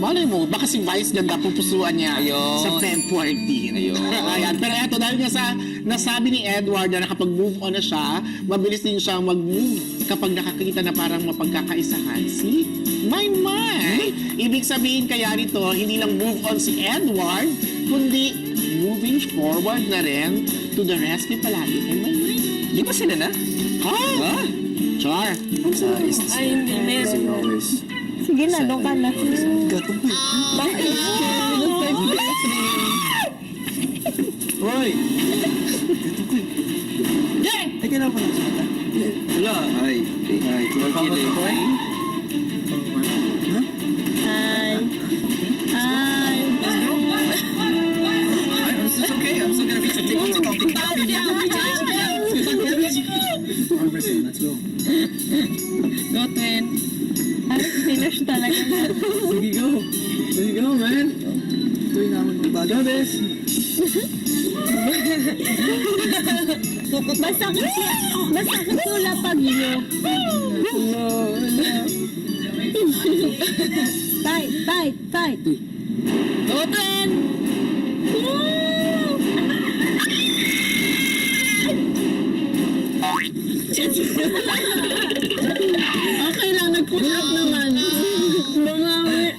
malay mo, baka si Vice ganda pupusuan niya Ayun. sa Feb 14. Ayun. Ayan. Pero eto, dahil nga sa nasabi ni Edward na nakapag-move on na siya, mabilis din siyang mag-move kapag nakakita na parang mapagkakaisahan. See? My mind! Ibig sabihin kaya nito, hindi lang move on si Edward, kundi moving forward na rin to the rescue palagi. Am I right? Di ba sila na? Ha? Ha? Char. Ay, hindi, meron. Sige na, doon ka na. Bakit? Hoy! Ay, kailan pa lang siya? Wala. Ay. Hi. Hi. It's okay. I'm still gonna be Let's go. Go, Twin. Ay, finish talaga na. Sige, go. Let's go, man. Tuloy naman ng baga, bes. Basta katula pag iyo. Fight. Go, Twin. Okay lang, nag-push up naman. Bumawi.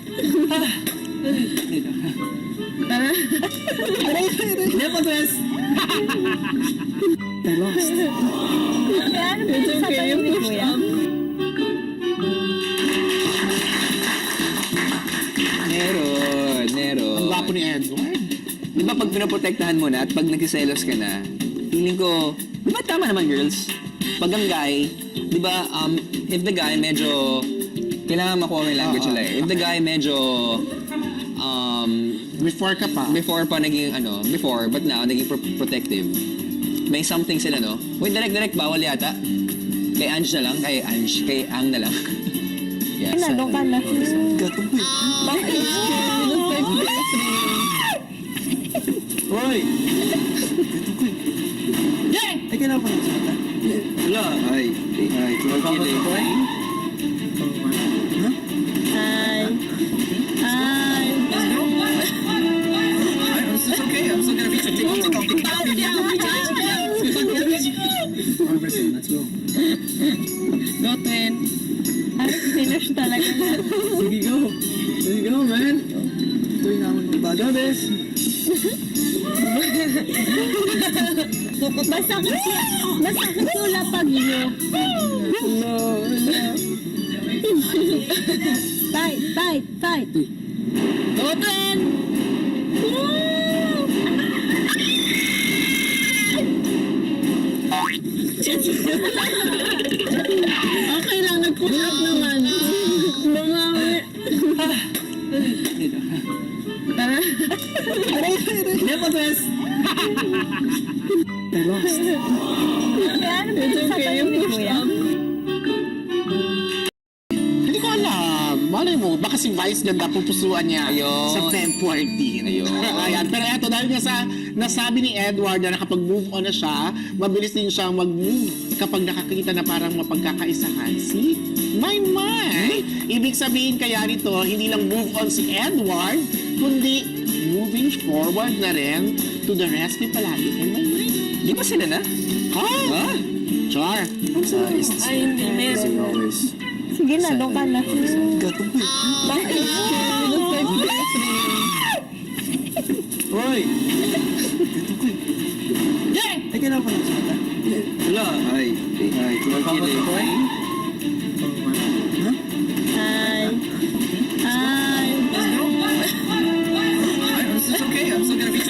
Tara. Never bes. I lost. Kaya ano ba sa tayo ni Kuya? Meron. Ang gwapo ni Edward. Di ba pag pinaprotektahan mo na at pag nagsiselos ka na, feeling ko, di ba tama naman girls? Pag ang guy, di ba, if the guy medyo, kailangan makuha mo yung language nila eh. If the guy medyo, Before ka pa. before pa naging before, but now naging protective. May something sila, no? Wait, direct, bawal yata. Kay Ange na lang, kay Ang na lang. Ay, na, doon ka na. Bakit? Hoy! Ay, kailan pa lang siya? Wala. Ay. Hi. It's okay. I'm still gonna be Let's go. Go, Twin. Ay, finish talaga na. Sige, go. Let's go, man. Tuloy naman ng baga, bes. Basta katula pag iyo. Fight. Go, Twin. Okay lang, nag-push up naman. Bumawi. Tara. Never bes. I lost. Kaya ano ba sa tayo ni Kuya? Hindi ko alam. Malay mo, baka si Vice ganda pupusuan niya Ayun. sa Feb 14. Ayun. Ayan. Pero eto, dahil nga sa nasabi ni Edward na nakapag-move on na siya, mabilis din siyang mag-move kapag nakakita na parang mapagkakaisahan. See? My mind! Ibig sabihin kaya nito, hindi lang move on si Edward, kundi moving forward na rin to the rescue palagi. Am I right? Di ba sila na? Ha? Ha? Char. Ay, hindi, meron. Sige na, doon ka na. Bakit? Hoy! Ay, kailan pa lang siya? Wala. Ay. Hi. It's okay. I'm still gonna be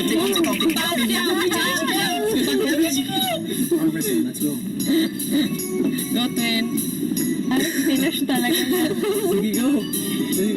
Let's go. Go, Twin. Ay, finish talaga na. Sige, go.